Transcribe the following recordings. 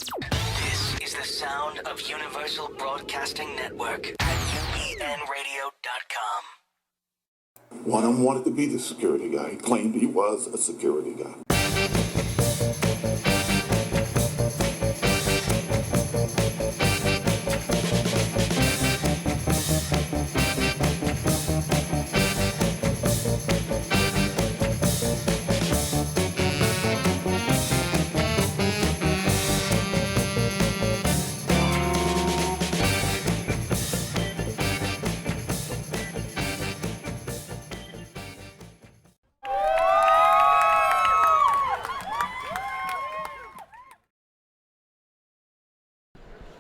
This is the sound of Universal Broadcasting Network at UPNradio.com. One of them wanted to be the security guy. He claimed he was a security guy.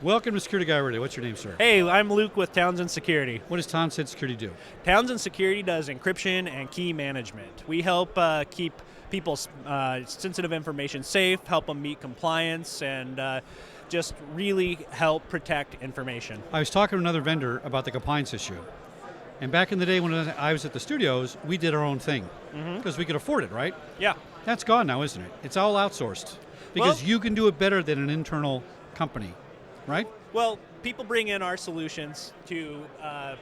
Welcome to Security Guy Radio. What's your name, sir? Hey, I'm Luke with Townsend Security. What does Townsend Security do? Townsend Security does encryption and key management. We help keep people's sensitive information safe, help them meet compliance, and just really help protect information. I was talking to another vendor about the compliance issue. And back in the day when I was at the studios, we did our own thing because we could afford it, right? Yeah. That's gone now, isn't it? It's all outsourced because you can do it better than an internal company, right? Well, people bring in our solutions to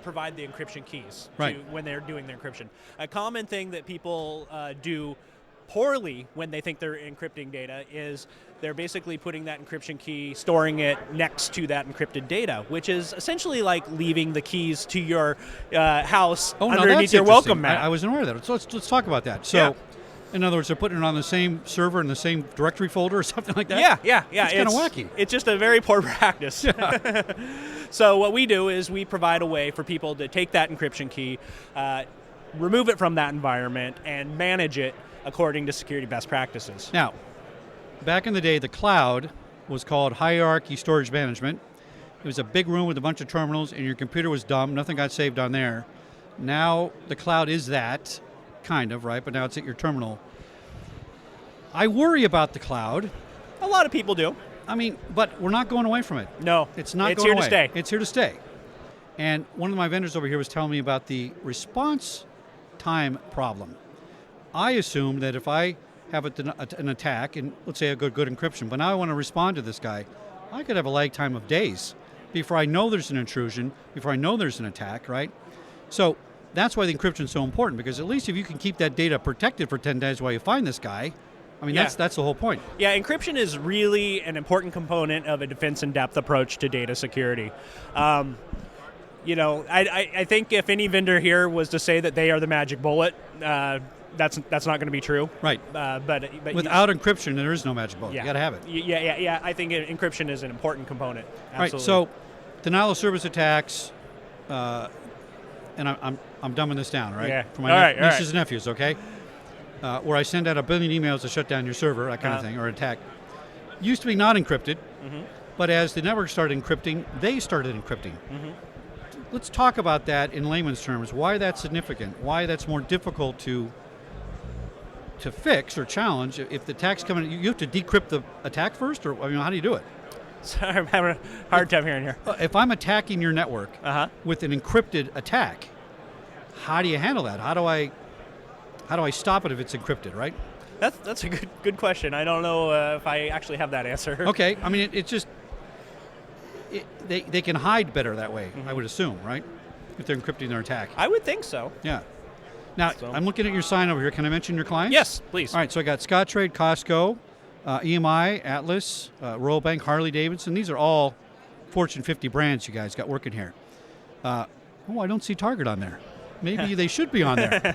provide the encryption keys when they're doing their encryption. A common thing that people do poorly when they think they're encrypting data is they're basically putting that encryption key, storing it next to that encrypted data, which is essentially like leaving the keys to your house underneath your welcome mat. I wasn't aware of that. So let's talk about that. So, in other words, they're putting it on the same server in the same directory folder or something like that? Yeah. It's kind of wacky. It's just a very poor practice. Yeah. So what we do is we provide a way for people to take that encryption key, remove it from that environment, and manage it according to security best practices. Now, back in the day, the cloud was called hierarchy storage management. It was a big room with a bunch of terminals, and your computer was dumb. Nothing got saved on there. Now, the cloud is that, kind of, right? But now it's at your terminal. I worry about the cloud. A lot of people do. I mean, but we're not going away from it. No. It's not it's going here away. to stay. It's here to stay. And one of my vendors over here was telling me about the response time problem. I assume that if I have an attack, and let's say a good encryption, but now I want to respond to this guy, I could have a lag time of days before I know there's an intrusion, before I know there's an attack, right? So that's why the encryption is so important, because at least if you can keep that data protected for 10 days while you find this guy, I mean, that's the whole point. Yeah, encryption is really an important component of a defense-in-depth approach to data security. I think if any vendor here was to say that they are the magic bullet, that's not going to be true. Right. But without encryption, there is no magic bullet. Yeah. You got to have it. Yeah. I think encryption is an important component. Absolutely. Right. So, denial of service attacks, and I'm dumbing this down, right? Yeah. For my nieces and nephews, okay? Where I send out 1 billion emails to shut down your server, that kind of thing, or attack. Used to be not encrypted, but as the network started encrypting, they started encrypting. Let's talk about that in layman's terms. Why that's significant? Why that's more difficult to fix or challenge if the attack's coming? You have to decrypt the attack first, or how do you do it? Sorry, I'm having a hard time hearing here. If I'm attacking your network with an encrypted attack, how do you handle that? How do I stop it if it's encrypted, right? That's a good question. I don't know if I actually have that answer. Okay, I mean it's just they can hide better that way. I would assume, right? If they're encrypting their attack. I would think so. Yeah. Now I'm looking at your sign over here. Can I mention your clients? Yes, please. All right. So I got Scottrade, Costco, EMI, Atlas, Royal Bank, Harley Davidson. These are all Fortune 50 brands you guys got working here. I don't see Target on there. Maybe they should be on there.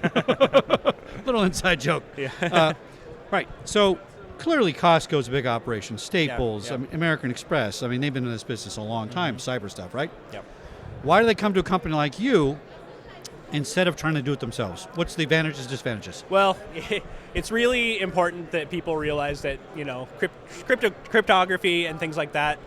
Little inside joke. Yeah. Right. So clearly Costco's a big operation. Staples, Yeah. American Express. I mean, they've been in this business a long time, cyber stuff, right? Yep. Why do they come to a company like you instead of trying to do it themselves? What's the advantages, disadvantages? Well, it's really important that people realize that, cryptography and things like that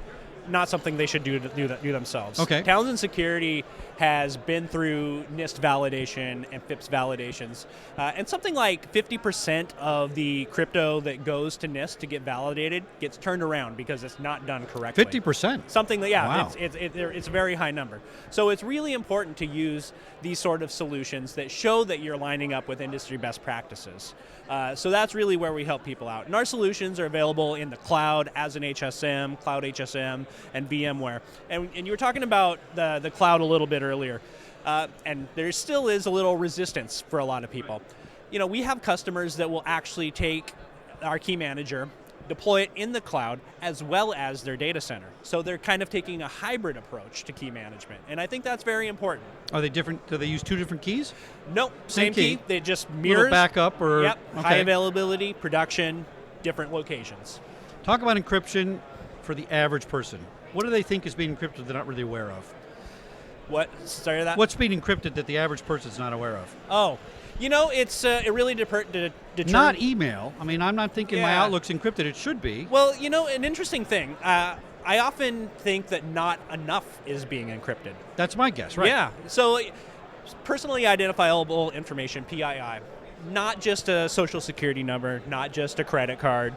not something they should do themselves. Okay. Townsend Security has been through NIST validation and FIPS validations, and something like 50% of the crypto that goes to NIST to get validated gets turned around because it's not done correctly. 50%? Something that, yeah, Wow. it's a very high number. So it's really important to use these sort of solutions that show that you're lining up with industry best practices. So that's really where we help people out. And our solutions are available in the cloud as an HSM, Cloud HSM, and VMware. And you were talking about the cloud a little bit earlier. And there still is a little resistance for a lot of people. You know, we have customers that will actually take our key manager, deploy it in the cloud as well as their data center. So they're kind of taking a hybrid approach to key management. And I think that's very important. Are they different? Do they use two different keys? Nope, same key. They just Little mirrors. backup or Yep, okay. high availability, production, different locations. Talk about encryption for the average person. What do they think is being encrypted they're not really aware of? What? Sorry, that? What's being encrypted that the average person's not aware of? Oh, you know, it's it really determines. Not email. I mean, I'm not thinking my Yeah. Outlook's encrypted. It should be. Well, you know, an interesting thing. I often think that not enough is being encrypted. That's my guess, right? Yeah. So, personally identifiable information (PII), not just a social security number, not just a credit card.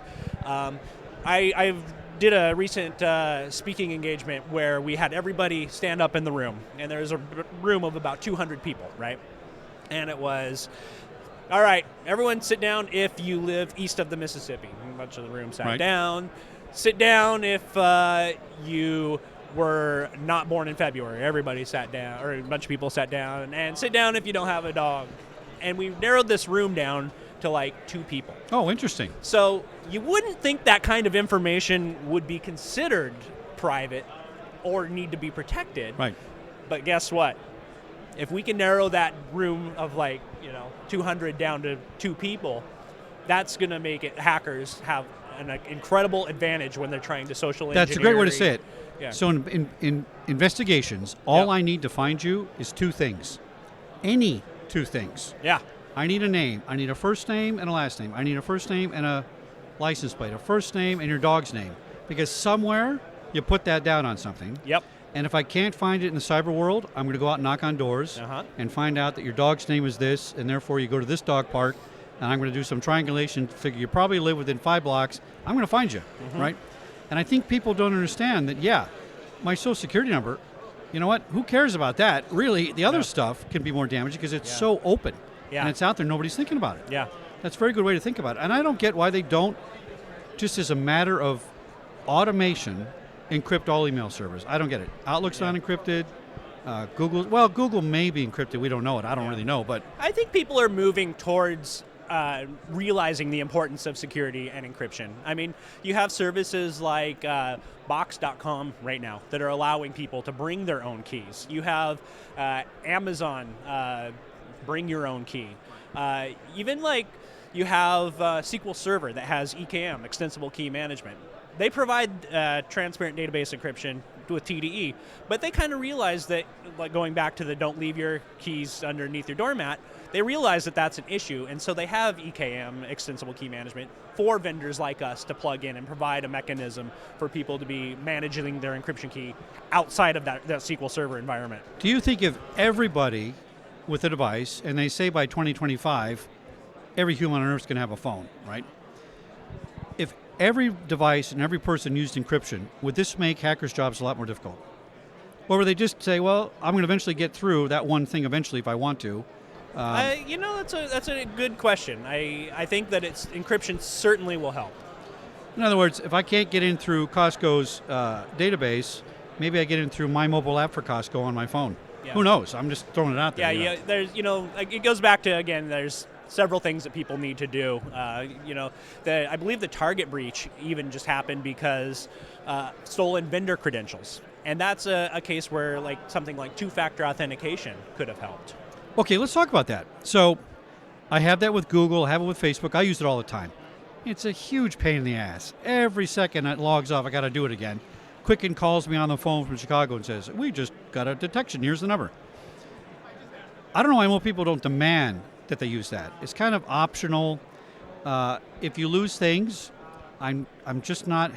I've did a recent speaking engagement where we had everybody stand up in the room, and there was a room of about 200 people, right? And it was, all right, everyone sit down if you live east of the Mississippi. A bunch of the room sat Right. down. Sit down if you were not born in February. Everybody sat down, or a bunch of people sat down. And sit down if you don't have a dog. And we narrowed this room down to like 2 people. Oh, interesting. So you wouldn't think that kind of information would be considered private or need to be protected. Right. But guess what? If we can narrow that room of 200 down to 2 people, that's going to make it hackers have an incredible advantage when they're trying to social engineer. That's a great way to say it. Yeah. So in investigations, all Yeah. I need to find you is 2 things. Any 2 things. Yeah. I need a name. I need a first name and a last name. I need a first name and a license plate. A first name and your dog's name. Because somewhere you put that down on something. Yep. And if I can't find it in the cyber world, I'm going to go out and knock on doors and find out that your dog's name is this, and therefore you go to this dog park, and I'm going to do some triangulation, figure you probably live within 5 blocks. I'm going to find you, right? And I think people don't understand that, yeah, my social security number, you know what? Who cares about that? Really, the other stuff can be more damaging because it's so open. Yeah. And it's out there. Nobody's thinking about it. Yeah. That's a very good way to think about it. And I don't get why they don't, just as a matter of automation, encrypt all email servers. I don't get it. Outlook's not encrypted. Google may be encrypted. We don't know it. I don't really know. But I think people are moving towards realizing the importance of security and encryption. I mean, you have services like Box.com right now that are allowing people to bring their own keys. You have Amazon bring your own key. Even like you have SQL Server that has EKM, Extensible Key Management. They provide transparent database encryption with TDE, but they kind of realize that, like going back to the don't leave your keys underneath your doormat, they realize that that's an issue, and so they have EKM, Extensible Key Management, for vendors like us to plug in and provide a mechanism for people to be managing their encryption key outside of that SQL Server environment. do you think if everybody with a device, and they say by 2025, every human on Earth is going to have a phone, right? If every device and every person used encryption, would this make hackers' jobs a lot more difficult? Or would they just say, well, I'm going to eventually get through that one thing eventually if I want to? That's a good question. I think that encryption certainly will help. In other words, if I can't get in through Costco's database, maybe I get in through my mobile app for Costco on my phone. Yeah. Who knows? I'm just throwing it out there. Yeah, there's, it goes back to, again, there's several things that people need to do. I believe the Target breach even just happened because stolen vendor credentials. And that's a case where something like 2-factor authentication could have helped. Okay, let's talk about that. So I have that with Google, I have it with Facebook. I use it all the time. It's a huge pain in the ass. Every second it logs off, I got to do it again. Quicken calls me on the phone from Chicago and says, we just got a detection. Here's the number. I don't know why most people don't demand that they use that. It's kind of optional. If you lose things, I'm just not.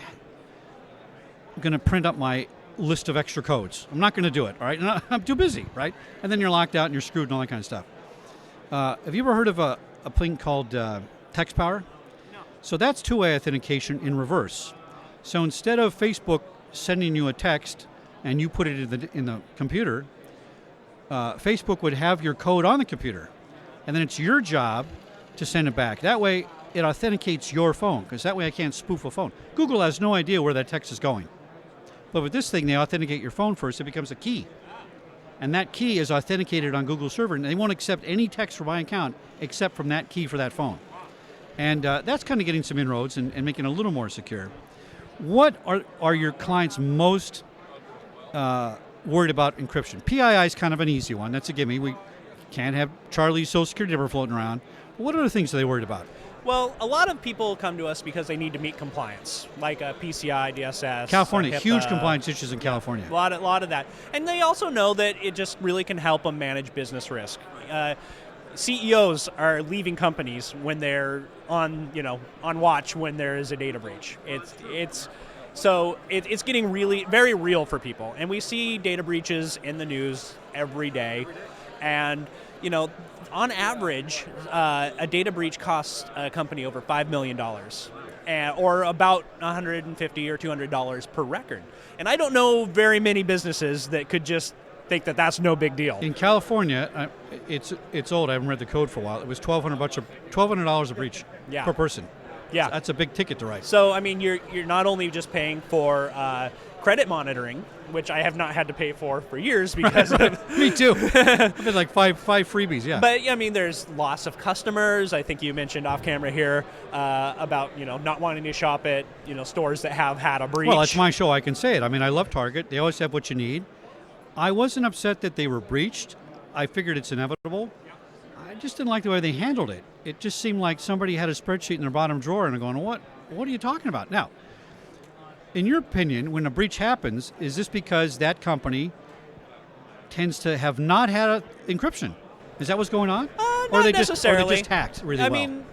going to print up my list of extra codes. I'm not going to do it, all right? I'm too busy, right? And then you're locked out and you're screwed and all that kind of stuff. Have you ever heard of a thing called text power? No. So that's two-way authentication in reverse. So instead of Facebook sending you a text and you put it in the computer, Facebook would have your code on the computer. And then it's your job to send it back. That way, it authenticates your phone, because that way I can't spoof a phone. Google has no idea where that text is going. But with this thing, they authenticate your phone first. It becomes a key. And that key is authenticated on Google's server, and they won't accept any text from my account except from that key for that phone. And that's kind of getting some inroads and making it a little more secure. What are your clients most worried about encryption? PII is kind of an easy one. That's a gimme. We can't have Charlie's Social Security number floating around. But what other things are they worried about? Well, a lot of people come to us because they need to meet compliance, like a PCI, DSS. California, HIPAA, huge compliance issues in California. A lot of that. And they also know that it just really can help them manage business risk. CEOs are leaving companies when they're on watch when there is a data breach. It's getting really very real for people. And we see data breaches in the news every day. And on average, a data breach costs a company over $5 million, or about $150 or $200 per record. And I don't know very many businesses that could just think that that's no big deal. In California, it's old. I haven't read the code for a while. It was $1,200 a breach per person. Yeah, that's a big ticket to write. So I mean, you're not only just paying for credit monitoring, which I have not had to pay for years because of Me too. I've been like five freebies, yeah. But I mean, there's loss of customers. I think you mentioned off camera here about not wanting to shop at stores that have had a breach. Well, it's my show. I can say it. I mean, I love Target. They always have what you need. I wasn't upset that they were breached. I figured it's inevitable. I just didn't like the way they handled it. It just seemed like somebody had a spreadsheet in their bottom drawer and they're going, what are you talking about? Now, in your opinion, when a breach happens, is this because that company tends to have not had encryption? Is that what's going on? Not necessarily. Or they just hacked really well? I mean,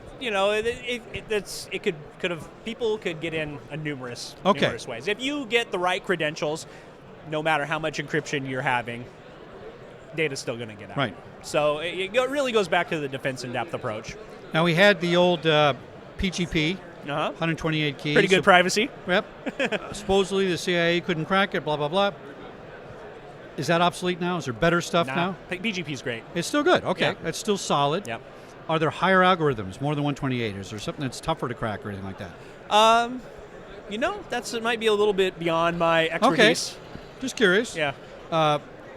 people could get in numerous ways. If you get the right credentials, no matter how much encryption you're having, data's still going to get out. Right. So it really goes back to the defense in depth approach. Now we had the old PGP, 128 keys. Pretty good privacy. Yep. Supposedly the CIA couldn't crack it, blah, blah, blah. Is that obsolete now? Is there better stuff now? BGP's great. It's still good. Okay. Yeah. That's still solid. Yep. Are there higher algorithms, more than 128? Is there something that's tougher to crack or anything like that? It might be a little bit beyond my expertise. Okay. Just curious. Yeah.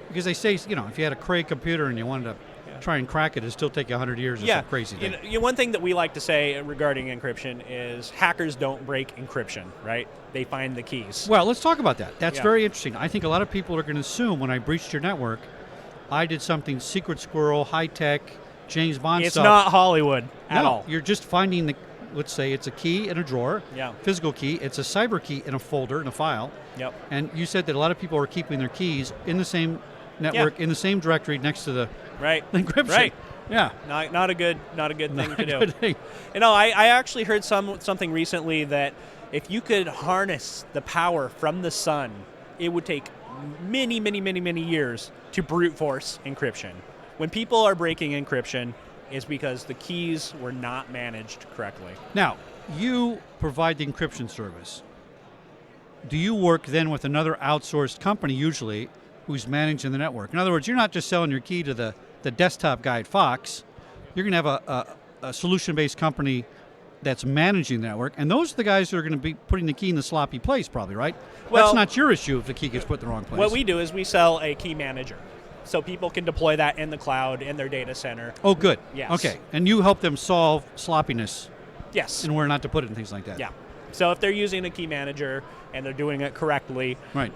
Because they say, if you had a Cray computer and you wanted to try and crack it, it'd still take you 100 years or some crazy thing. One thing that we like to say regarding encryption is hackers don't break encryption, right? They find the keys. Well, let's talk about that. That's very interesting. I think a lot of people are going to assume when I breached your network, I did something secret squirrel, high-tech, James Bond It's stuff. not Hollywood at all. You're just finding let's say it's a key in a drawer, Yeah. physical key. It's a cyber key in a folder, in a file. Yep. And you said that a lot of people are keeping their keys in the same network, in the same directory next to the encryption. Right. Yeah. Not a good thing to do. Good thing. I actually heard something recently that if you could harness the power from the sun, it would take many, many, many, many years to brute force encryption. When people are breaking encryption, it's because the keys were not managed correctly. Now, you provide the encryption service. Do you work then with another outsourced company, usually, who's managing the network? In other words, you're not just selling your key to the desktop guy at Fox. You're going to have a solution-based company that's managing the network, and those are the guys that are going to be putting the key in the sloppy place, probably, right? Well, that's not your issue if the key gets put in the wrong place. What we do is we sell a key manager. So people can deploy that in the cloud, in their data center. Oh, good. Yes. Okay. And you help them solve sloppiness. Yes. And where not to put it and things like that. Yeah. So if they're using a key manager and they're doing it correctly, right.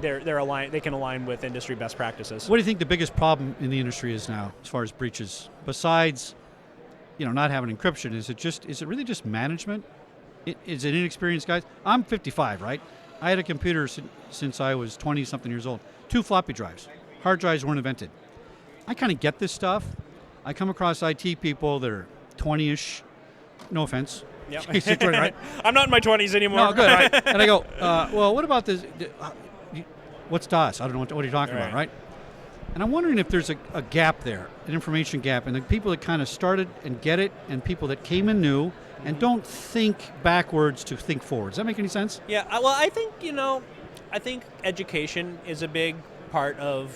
They're aligned. They can align with industry best practices. What do you think the biggest problem in the industry is now, as far as breaches? Besides, not having encryption, is it really just management? Is it inexperienced guys? I'm 55, right? I had a computer since I was 20-something years old. 2 floppy drives. Hard drives weren't invented. I kind of get this stuff. I come across IT people that are 20-ish, no offense, Yep. You said 20, right? I'm not in my 20s anymore. No, good. Right. And I go, well, what about this? What's DOS? I don't know what are you talking about, right? And I'm wondering if there's a gap there, an information gap, and the people that kind of started and get it, and people that came in new and don't think backwards to think forward. Does that make any sense? Yeah. Well, I think education is a big part of,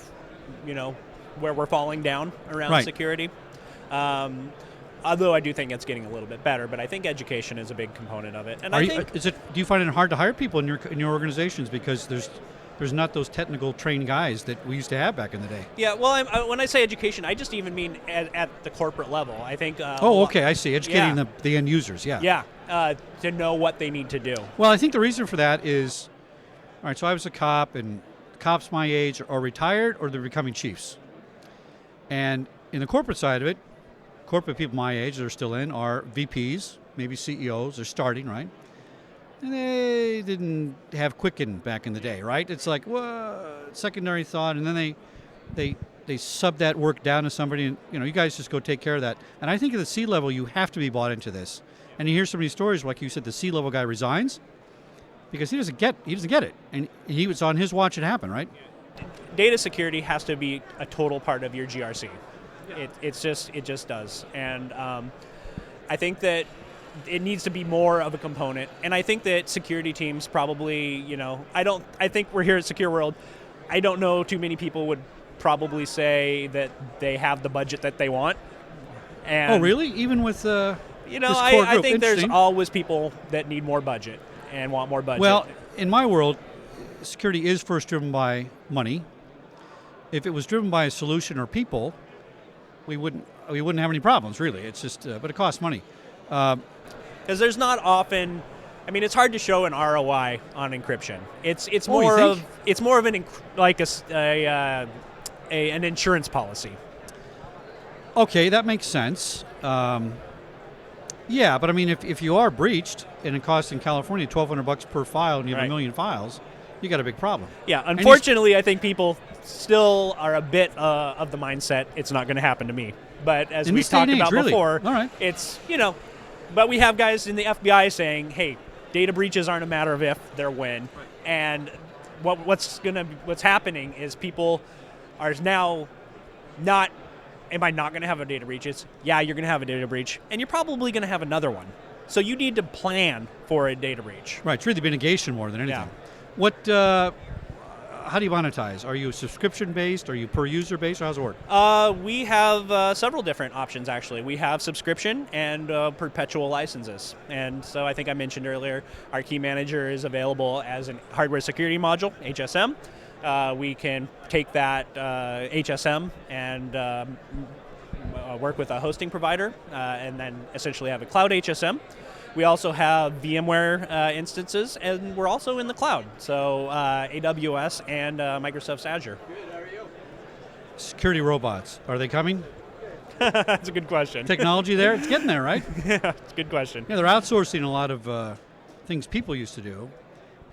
where we're falling down around security. Although I do think it's getting a little bit better, but I think education is a big component of it. And do you find it hard to hire people in your organizations because there's not those technical trained guys that we used to have back in the day? Yeah, well, when I say education, I just even mean at the corporate level. I think. Okay, I see. Educating the end users, yeah. Yeah, to know what they need to do. Well, I think the reason for that is, all right, so I was a cop, and cops my age are retired or they're becoming chiefs. And in the corporate side of it, corporate people my age that are still in are VPs, maybe CEOs, they're starting, right? And they didn't have Quicken back in the day, right? It's like, secondary thought, and then they sub that work down to somebody, and you guys just go take care of that. And I think at the C-level, you have to be bought into this. And you hear some of these stories, like you said, the C-level guy resigns because he doesn't get it, and he was on his watch it happened, right? Data security has to be a total part of your GRC. It just does, and I think that it needs to be more of a component. And I think that security teams probably, I think we're here at SecureWorld. I don't know too many people would probably say that they have the budget that they want. And really? Even with I think there's always people that need more budget and want more budget. Well, in my world, security is first driven by money. If it was driven by a solution or people, we wouldn't have any problems, really. It's just, but it costs money. Because there's not often, it's hard to show an ROI on encryption. It's more of an insurance policy. Okay, that makes sense. Yeah, but if you are breached and it costs in California $1,200 per file and you have 1 million files, you got a big problem. Yeah, unfortunately, I think people still are a bit of the mindset, it's not going to happen to me. But as we've talked about before, it's, but we have guys in the FBI saying, hey, data breaches aren't a matter of if, they're when. Right. And what's happening is people are now not, am I not going to have a data breach? It's, yeah, you're going to have a data breach, and you're probably going to have another one. So you need to plan for a data breach. Right, it's really mitigation more than anything. Yeah. How do you monetize? Are you subscription-based? Are you per-user-based? Or how's it work? We have several different options, actually. We have subscription and perpetual licenses. And so I think I mentioned earlier, our Key Manager is available as a hardware security module, HSM. We can take that HSM and work with a hosting provider and then essentially have a cloud HSM. We also have VMware instances, and we're also in the cloud, so AWS and Microsoft's Azure. Good, how are you? Security robots, are they coming? That's a good question. Technology there? It's getting there, right? Yeah, it's a good question. Yeah, they're outsourcing a lot of things people used to do,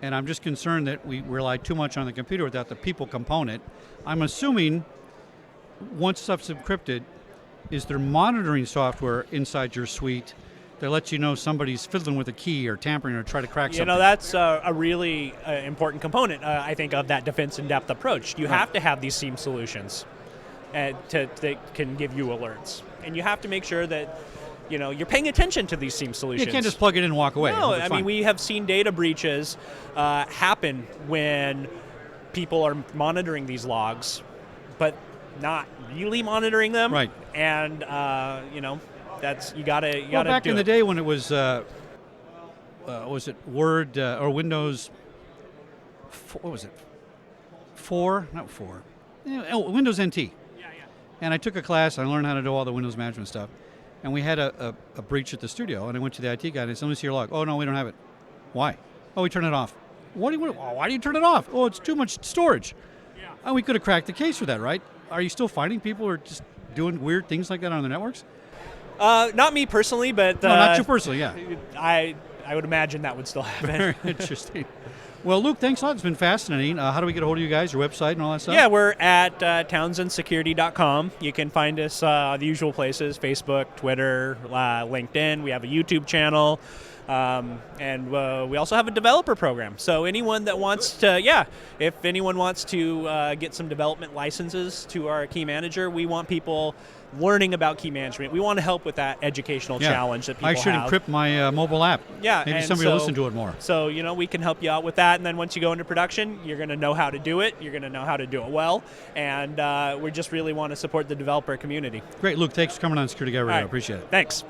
and I'm just concerned that we rely too much on the computer without the people component. I'm assuming once stuff's encrypted, is there monitoring software inside your suite that lets you know somebody's fiddling with a key or tampering or try to crack something? That's a really important component, I think, of that defense in depth approach. You have to have these SIEM solutions that can give you alerts, and you have to make sure that you're paying attention to these SIEM solutions. You can't just plug it in and walk away. No, we have seen data breaches happen when people are monitoring these logs, but not really monitoring them. Right. And that's you gotta back in the day when it was it Word or Windows? What was it? 4? Not 4. Windows NT. Yeah. And I took a class. I learned how to do all the Windows management stuff. And we had a breach at the studio. And I went to the IT guy and I said, "Let me see your log." "Oh no, we don't have it." "Why?" "Oh, we turned it off." Why do you turn it off?" "Oh, it's too much storage." Yeah. Oh, we could have cracked the case for that, right? Are you still finding people who are just doing weird things like that on the networks? Not me personally, but no, not you personally. Yeah, I would imagine that would still happen. Very interesting. Well, Luke, thanks a lot. It's been fascinating. How do we get a hold of you guys? Your website and all that stuff? Yeah, we're at TownsendSecurity.com. You can find us the usual places: Facebook, Twitter, LinkedIn. We have a YouTube channel. And we also have a developer program. So anyone that wants to, if anyone wants to get some development licenses to our key manager, we want people learning about key management. We want to help with that educational challenge that people have. I should encrypt my mobile app. Yeah, maybe somebody will listen to it more. So, we can help you out with that. And then once you go into production, you're going to know how to do it. You're going to know how to do it well. And we just really want to support the developer community. Great, Luke. Thanks for coming on Security Guy Radio. All right. I appreciate it. Thanks.